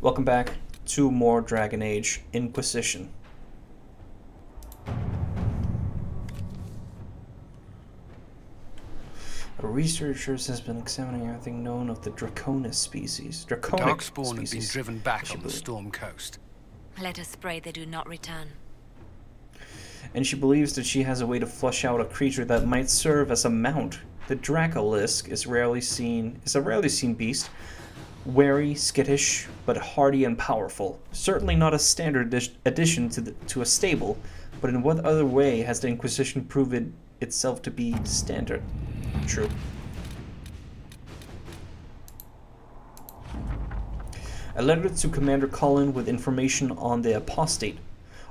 Welcome back to more Dragon Age Inquisition. Researchers has been examining everything known of the Draconis species. The Darkspawn have been driven back on the Storm Coast. Let us pray they do not return. And she believes that she has a way to flush out a creature that might serve as a mount. The Dracolisk is a rarely seen beast, wary, skittish, but hardy and powerful. Certainly not a standard addition to a stable, but in what other way has the Inquisition proven itself to be standard? True. A letter to Commander Cullen with information on the apostate.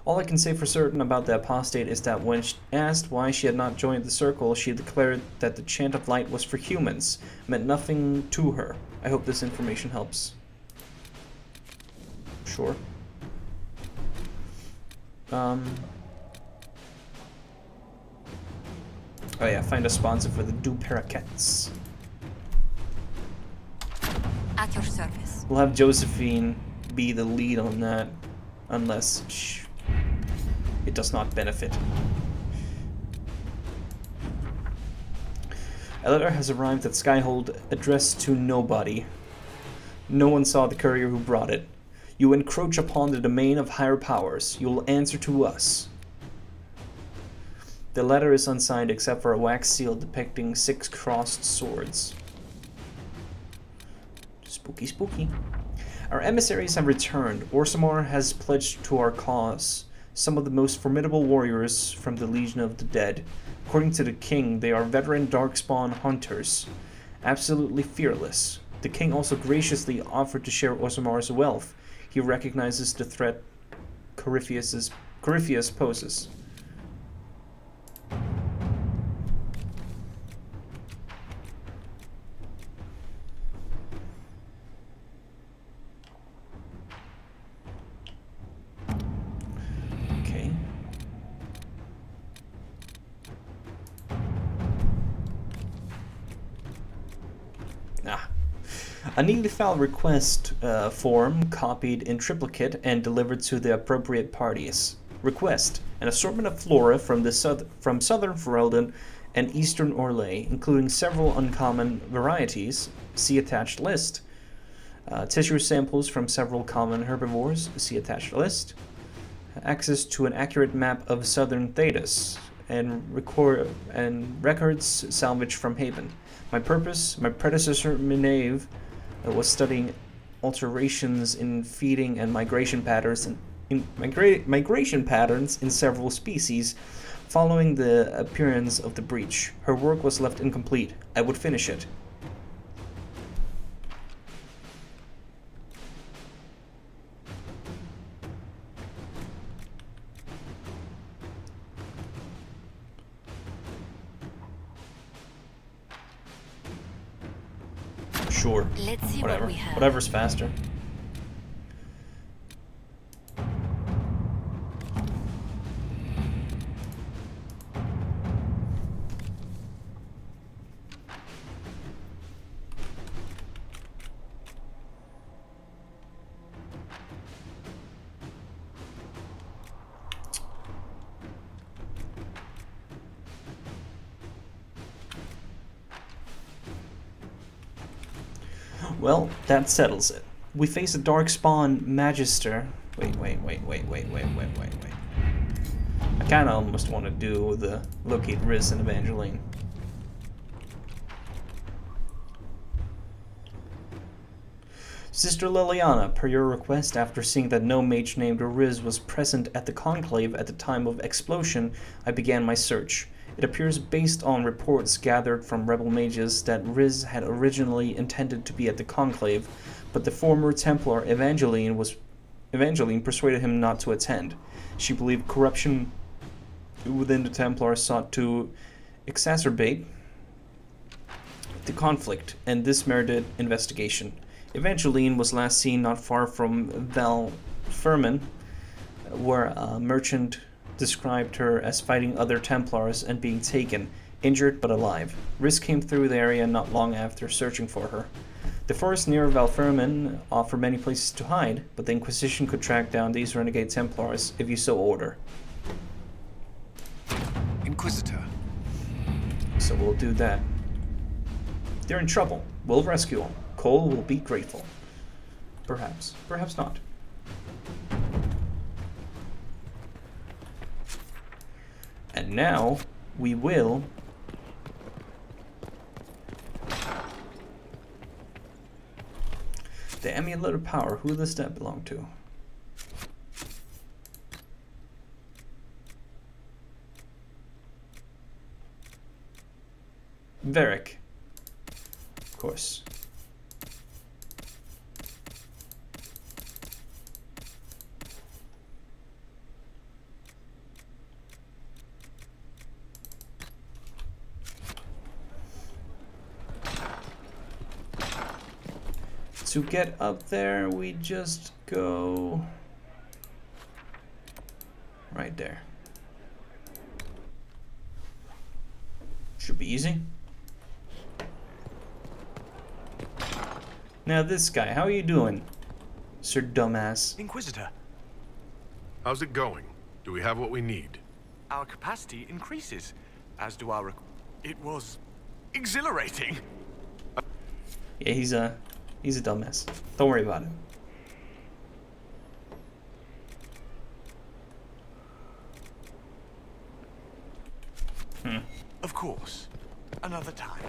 All I can say for certain about the apostate is that when asked why she had not joined the circle, she declared that the chant of light was for humans, meant nothing to her. I hope this information helps. Sure. Oh yeah, find a sponsor for the Du Paraquets. At your service. We'll have Josephine be the lead on that, unless it does not benefit. A letter has arrived at Skyhold addressed to nobody. No one saw the courier who brought it. You encroach upon the domain of higher powers. You will answer to us. The letter is unsigned except for a wax seal depicting 6 crossed swords. Spooky, spooky. Our emissaries have returned. Orsamar has pledged to our cause some of the most formidable warriors from the Legion of the Dead. According to the king, they are veteran Darkspawn hunters, absolutely fearless. The king also graciously offered to share Orsamar's wealth. He recognizes the threat Corypheus poses. A neatly filed request form, copied in triplicate and delivered to the appropriate parties. Request: an assortment of flora from southern Ferelden and eastern Orlais, including several uncommon varieties. See attached list. Tissue samples from several common herbivores. See attached list. Access to an accurate map of southern Thedas and records salvaged from Haven. My purpose: my predecessor Minave was studying alterations in feeding and migration patterns in several species following the appearance of the breach. Her work was left incomplete. I would finish it. Sure. Let's see Whatever. what we have. Whatever's faster. Well, that settles it. We face a Darkspawn Magister. Wait. I kinda almost want to do the locate Riz and Evangeline. Sister Liliana, per your request, after seeing that no mage named Riz was present at the conclave at the time of explosion, I began my search. It appears, based on reports gathered from rebel mages, that Riz had originally intended to be at the conclave, but the former Templar Evangeline persuaded him not to attend. She believed corruption within the Templars sought to exacerbate the conflict, and this merited investigation. Evangeline was last seen not far from Val Furman, where a merchant described her as fighting other Templars and being taken, injured but alive. Riz came through the area not long after searching for her. The forests near Valfermin offer many places to hide, but the Inquisition could track down these renegade Templars if you so order. Inquisitor. So we'll do that. They're in trouble. We'll rescue them. Cole will be grateful. Perhaps. Perhaps not. And now, we will... The Amulet of Power, who does that belong to? Varric. Of course. To get up there, we just go right there. Should be easy. Now this guy, how are you doing, Sir Dumbass? Inquisitor, How's it going? Do we have what we need? our capacity increases, as do our... It was exhilarating. Yeah, he's a dumbass. Don't worry about him. Of course. Another time.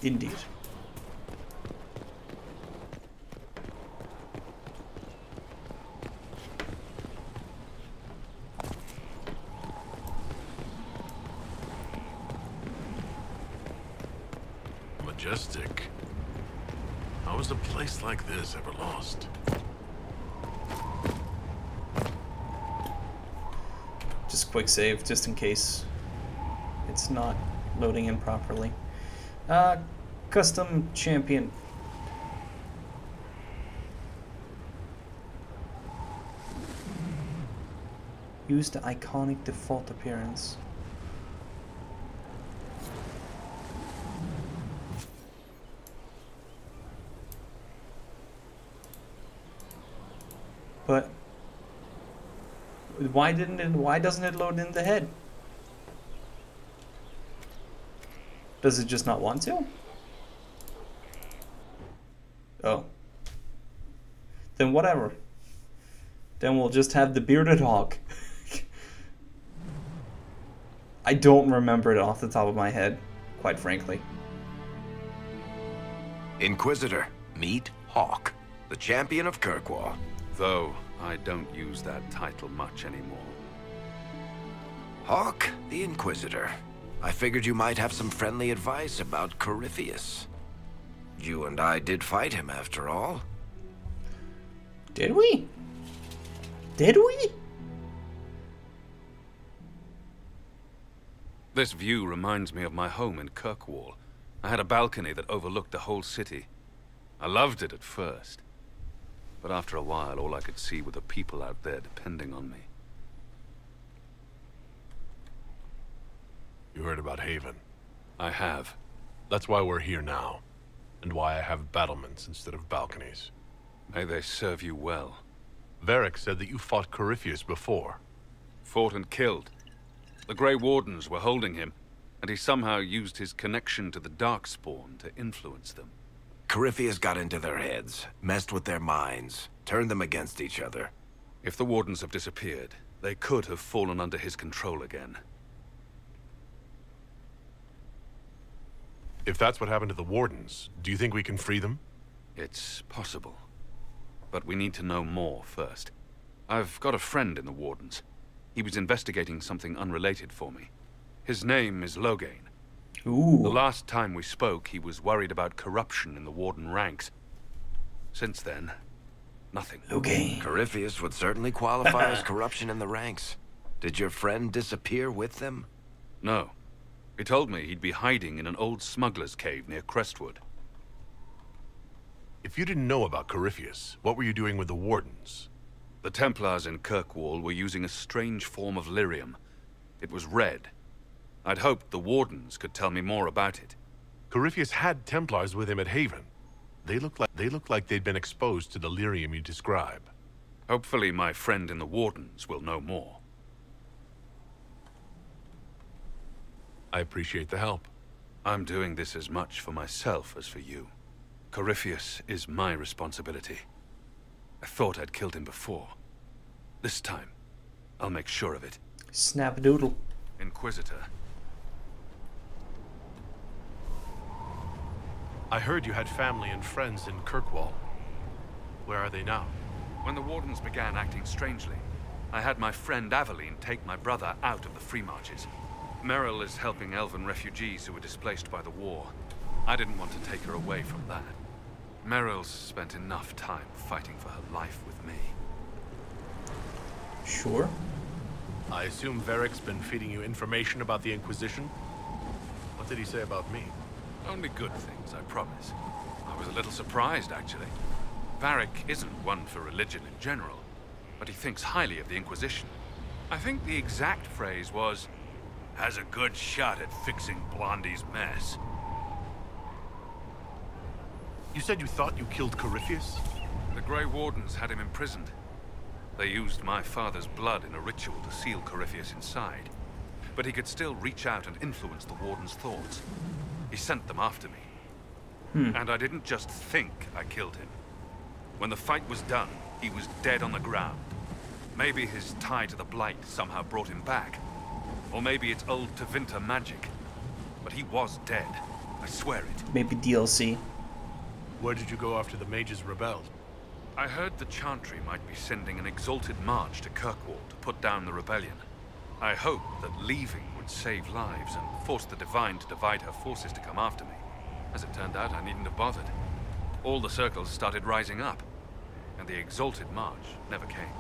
Indeed. Majestic. How is a place like this ever lost? Just quick save, just in case it's not loading in properly. Custom champion. Use the iconic default appearance. But why doesn't it load in the head? Does it just not want to? Oh. Then whatever. Then we'll just have the bearded hawk. I don't remember it off the top of my head, quite frankly. Inquisitor, meet Hawk, the champion of Kirkwall. Though I don't use that title much anymore. Hawk, the Inquisitor. I figured you might have some friendly advice about Corypheus. You and I did fight him, after all. Did we? Did we? This view reminds me of my home in Kirkwall. I had a balcony that overlooked the whole city. I loved it at first. But after a while, all I could see were the people out there depending on me. You heard about Haven. I have. That's why we're here now. And why I have battlements instead of balconies. May they serve you well. Varric said that you fought Corypheus before. Fought and killed. The Grey Wardens were holding him, and he somehow used his connection to the Darkspawn to influence them. Corypheus got into their heads, messed with their minds, turned them against each other. If the Wardens have disappeared, they could have fallen under his control again. If that's what happened to the Wardens, do you think we can free them? It's possible. But we need to know more first. I've got a friend in the Wardens. He was investigating something unrelated for me. His name is Loghain. Ooh. The last time we spoke, he was worried about corruption in the Warden ranks. Since then, nothing. Loghain. Corypheus would certainly qualify as corruption in the ranks. Did your friend disappear with them? No. He told me he'd be hiding in an old smuggler's cave near Crestwood. If you didn't know about Corypheus, what were you doing with the Wardens? The Templars in Kirkwall were using a strange form of lyrium. It was red. I'd hoped the Wardens could tell me more about it. Corypheus had Templars with him at Haven. They look like they'd been exposed to the lyrium you describe. Hopefully my friend in the Wardens will know more. I appreciate the help. I'm doing this as much for myself as for you. Corypheus is my responsibility. I thought I'd killed him before. This time, I'll make sure of it. Snap-a-doodle. Inquisitor. I heard you had family and friends in Kirkwall. Where are they now? When the Wardens began acting strangely, I had my friend Aveline take my brother out of the Free Marches. Meryl is helping elven refugees who were displaced by the war. I didn't want to take her away from that. Meryl's spent enough time fighting for her life with me. Sure. I assume Varric's been feeding you information about the Inquisition? What did he say about me? Only good things, I promise. I was a little surprised, actually. Varric isn't one for religion in general, but he thinks highly of the Inquisition. I think the exact phrase was, "has a good shot at fixing Blondie's mess." You said you thought you killed Corypheus? The Grey Wardens had him imprisoned. They used my father's blood in a ritual to seal Corypheus inside. But he could still reach out and influence the Warden's thoughts. He sent them after me. And I didn't just think I killed him. When the fight was done, he was dead on the ground. Maybe his tie to the Blight somehow brought him back. Or maybe it's old Tevinter magic. But he was dead. I swear it. Maybe DLC. Where did you go after the mages rebelled? I heard the Chantry might be sending an exalted march to Kirkwall to put down the rebellion. I hoped that leaving would save lives and force the Divine to divide her forces to come after me. As it turned out, I needn't have bothered. All the circles started rising up, and the exalted march never came.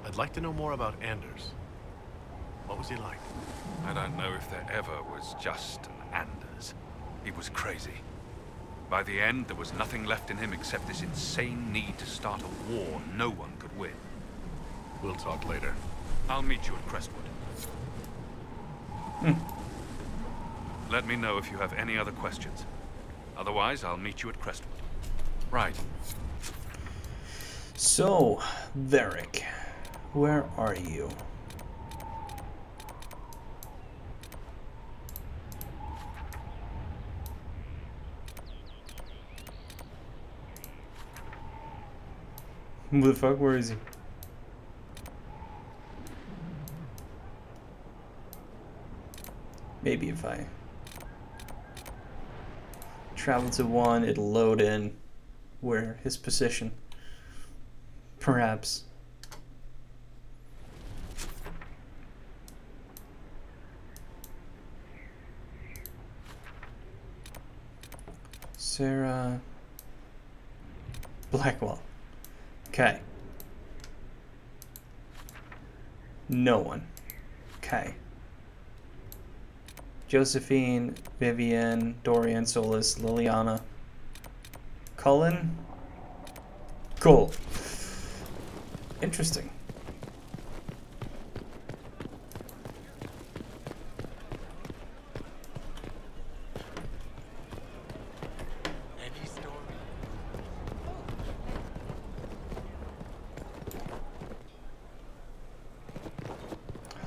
I'd like to know more about Anders. What was he like? I don't know if there ever was just an Anders. He was crazy. By the end, there was nothing left in him except this insane need to start a war no one could win. We'll talk later. I'll meet you at Crestwood. Let me know if you have any other questions. Otherwise, I'll meet you at Crestwood. Right. So, Varric, where are you? Who the fuck? Where is he? Maybe if I travel to one, it'll load in where his position. Perhaps. Sarah Blackwell. Okay. No one. Okay. Josephine, Vivienne, Dorian, Solis, Liliana. Cullen? Cool. Interesting. Any story?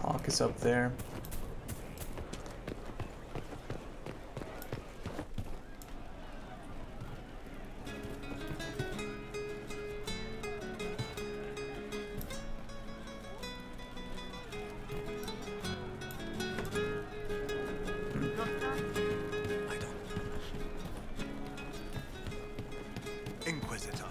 Hawk is up there. Inquisitor.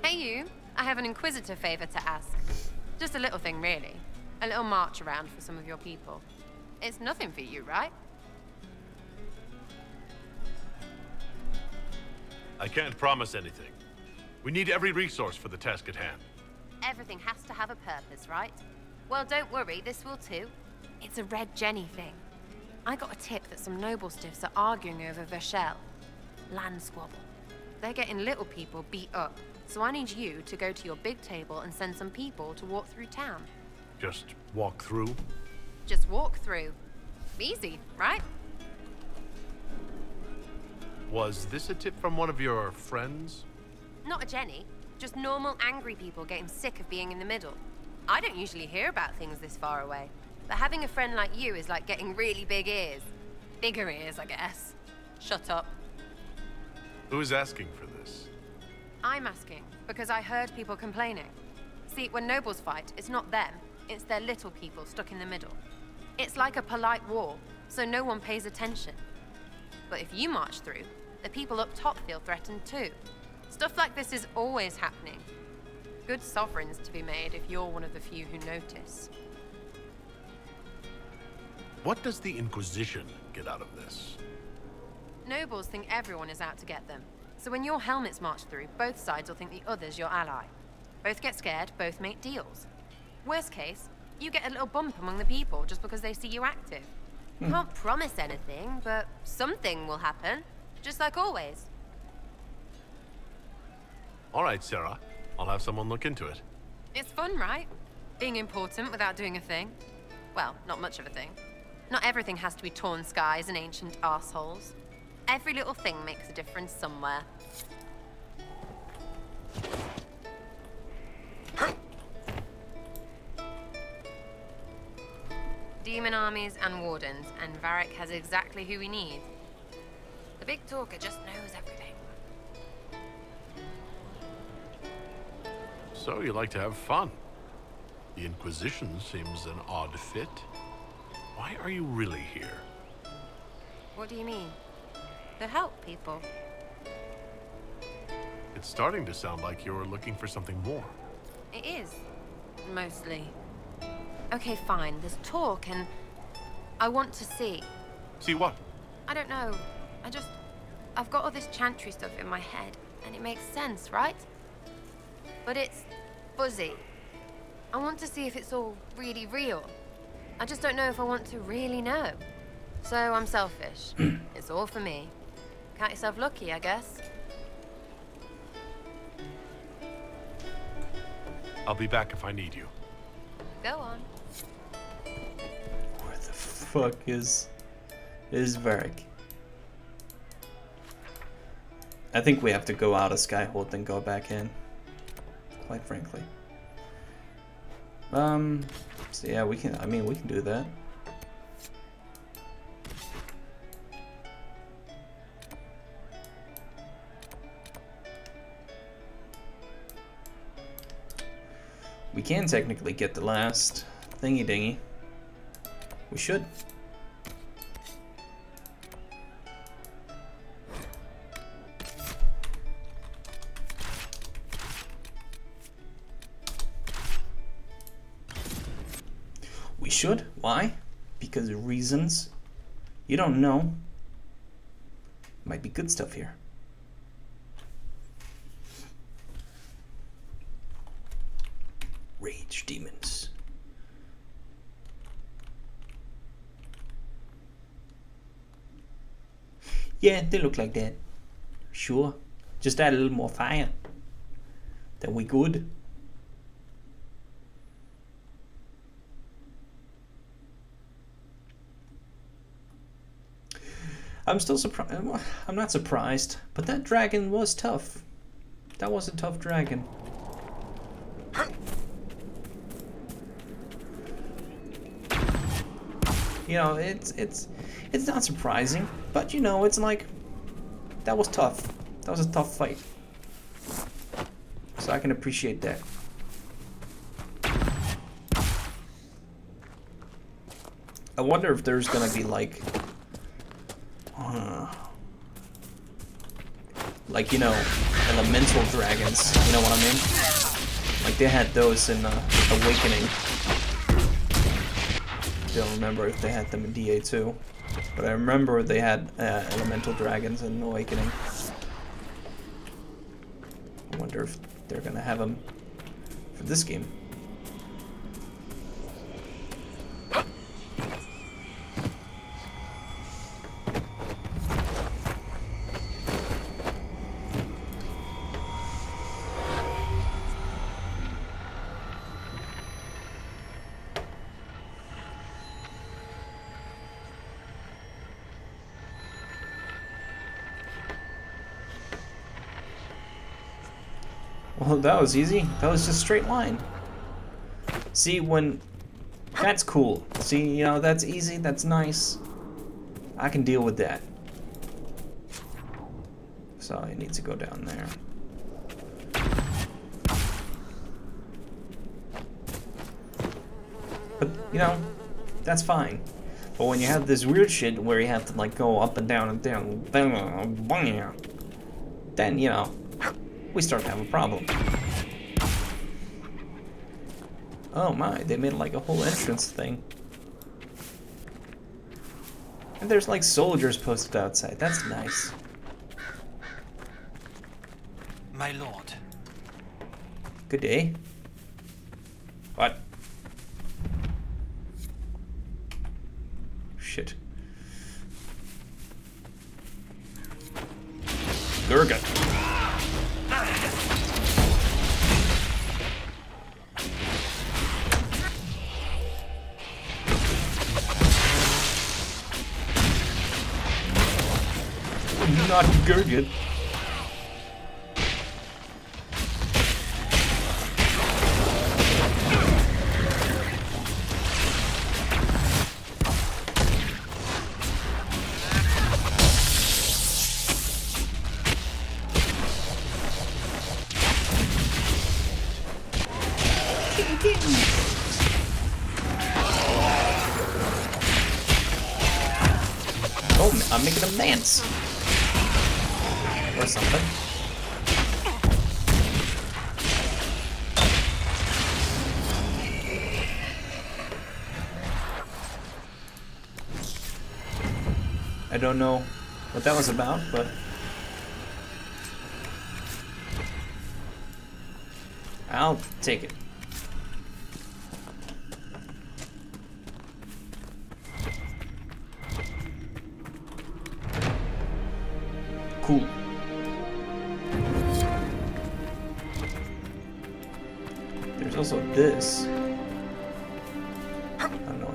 Hey you, I have an Inquisitor favor to ask. Just a little thing really. A little march around for some of your people. It's nothing for you, right? I can't promise anything. We need every resource for the task at hand. Everything has to have a purpose, right? Well, don't worry, this will too. It's a Red Jenny thing. I got a tip that some noble stiffs are arguing over Vershel. Land squabble. They're getting little people beat up, so I need you to go to your big table and send some people to walk through town. Just walk through? Just walk through. Easy, right? Was this a tip from one of your friends? Not a Jenny. Just normal angry people getting sick of being in the middle. I don't usually hear about things this far away, but having a friend like you is like getting really big ears. Bigger ears, I guess. Shut up. Who's asking for this? I'm asking, because I heard people complaining. See, when nobles fight, it's not them, it's their little people stuck in the middle. It's like a polite war, so no one pays attention. But if you march through, the people up top feel threatened too. Stuff like this is always happening. Good sovereigns to be made if you're one of the few who notice. What does the Inquisition get out of this? Nobles think everyone is out to get them. So when your helmets march through, both sides will think the other's your ally. Both get scared, both make deals. Worst case, you get a little bump among the people just because they see you active. Can't promise anything, but something will happen. Just like always. All right, Sarah. I'll have someone look into it. It's fun, right? Being important without doing a thing. Well, not much of a thing. Not everything has to be torn skies and ancient arseholes. Every little thing makes a difference somewhere. Demon armies and wardens, and Varric has exactly who we need. The big talker just knows everything. So you like to have fun. The Inquisition seems an odd fit. Why are you really here? What do you mean? To help people. It's starting to sound like you're looking for something more. It is. Mostly. Okay, fine. There's talk and I want to see. See what? I don't know. I've got all this chantry stuff in my head and it makes sense, right? But it's fuzzy. I want to see if it's all really real. I just don't know if I want to really know. So I'm selfish. It's all for me. Count yourself lucky, I guess. I'll be back if I need you. Go on. Where the fuck is Varric? I think we have to go out of Skyhold and go back in. Quite frankly. So yeah, we can do that. We can technically get the last thingy dingy. We should. We should? Why? Because reasons. You don't know. Might be good stuff here. Rage demons. Yeah, they look like that. Sure. Just add a little more fire. Then we good. I'm still surprised. I'm not surprised, but that dragon was tough. That was a tough dragon. You know, it's not surprising, but you know, it's like that was tough. That was a tough fight. So I can appreciate that. I wonder if there's gonna be like you know, elemental dragons, you know what I mean? Like they had those in Awakening. Don't remember if they had them in DA2, but I remember they had elemental dragons in Awakening. I wonder if they're gonna have them for this game. Well, that was easy. That was just straight line. See, when... That's cool. See, you know, that's easy, that's nice. I can deal with that. So I need to go down there. But, you know, that's fine. But when you have this weird shit where you have to, like, go up and down and down, then, you know, we start to have a problem. Oh my, they made like a whole entrance thing. And there's like soldiers posted outside. That's nice. My lord. Good day. What? Shit. Durga. Not Gurgit. Oh, I'm making a dance. Or something. I don't know what that was about, but I'll take it. Cool. There's also this. I don't know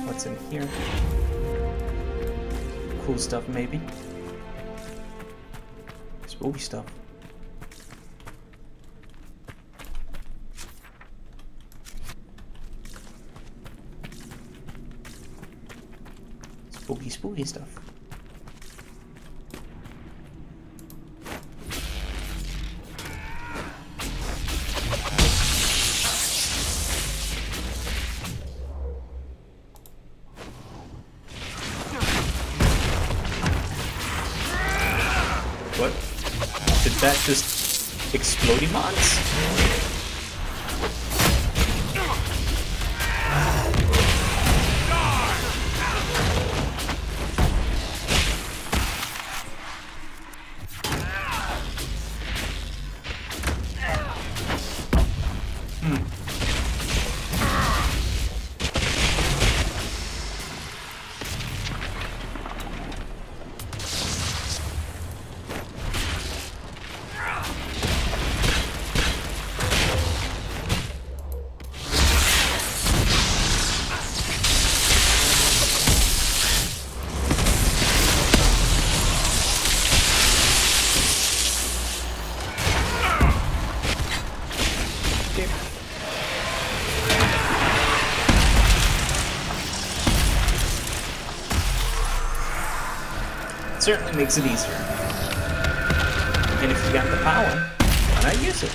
what's in here. Cool stuff, maybe. Spooky stuff. Spooky stuff. What? Did that just explode mods? Certainly makes it easier. And if you got the power, why not use it?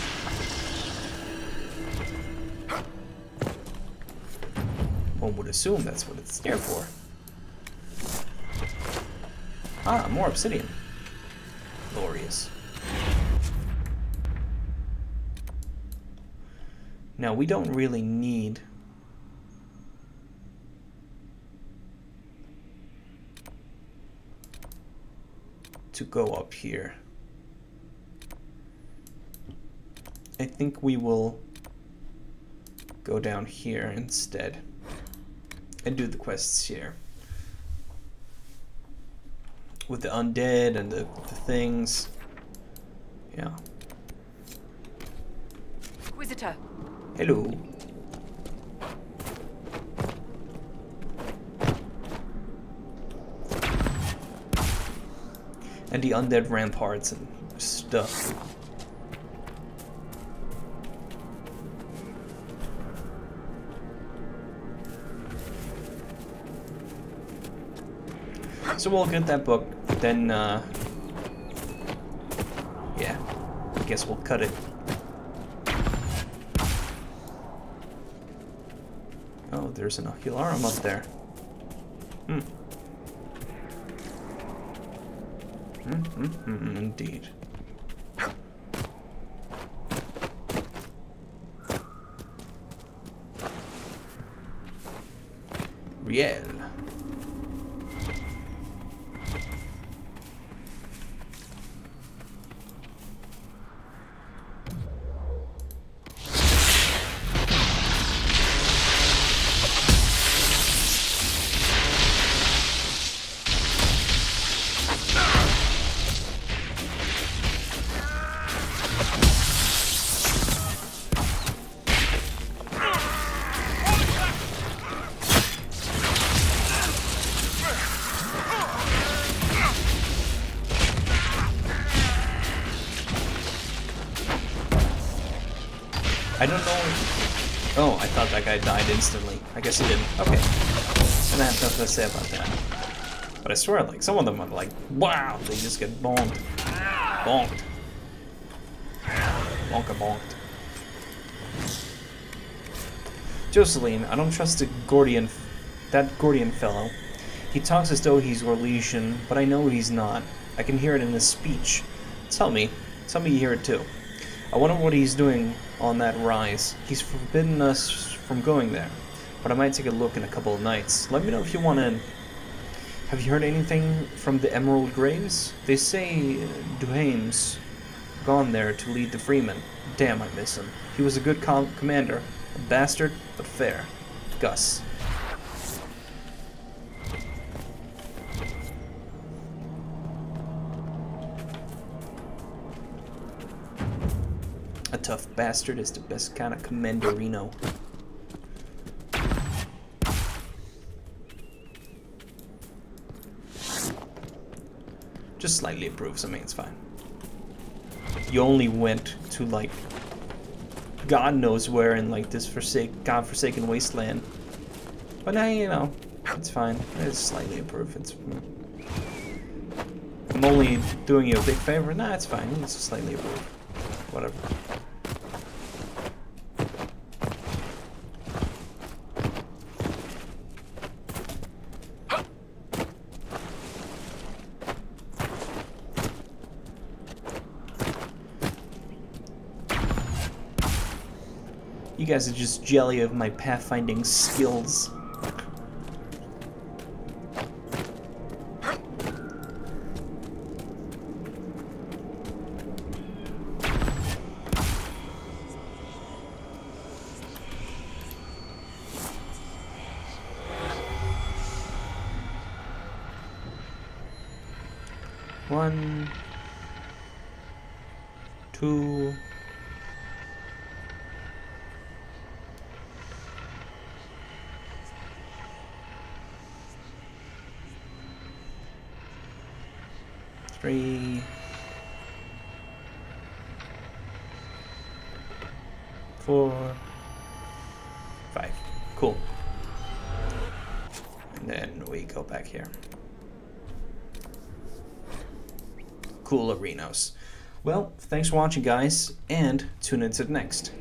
One would assume that's what it's there for. Ah, more obsidian. Glorious. Now, we don't really need to go up here. I think we will go down here instead and do the quests here with the undead and the things. Yeah. Inquisitor. Hello. And the undead ramparts and stuff. So we'll get that book, then, yeah, I guess we'll cut it. Oh, there's an ocularum up there. Indeed. Riel. I don't know. Oh, I thought that guy died instantly. I guess he didn't. Okay. And I have nothing to say about that. But I swear, like, some of them are like, wow, they just get bonked. Bonked. Bonka bonked. Jocelyn, I don't trust that Gordian fellow. He talks as though he's Orlesian, but I know he's not. I can hear it in his speech. Tell me you hear it too. I wonder what he's doing on that rise. He's forbidden us from going there, but I might take a look in a couple of nights. Let me know if you want in. Have you heard anything from the Emerald Graves? They say Duhame's gone there to lead the Freemen. Damn, I miss him. He was a good commander. A bastard, but fair. Gus. A tough bastard is the best kind of commanderino. Just slightly approves, I mean, it's fine. You only went to, like, God knows where in, like, this godforsaken wasteland. But now, you know, it's fine. It's slightly approved. It's... I'm only doing you a big favor. Nah, it's fine. It's slightly approved. Whatever. You guys are just jelly of my pathfinding skills. One, two, three, four, five. Cool. And then we go back here. Cool arenas. Well, thanks for watching, guys, and tune in to the next.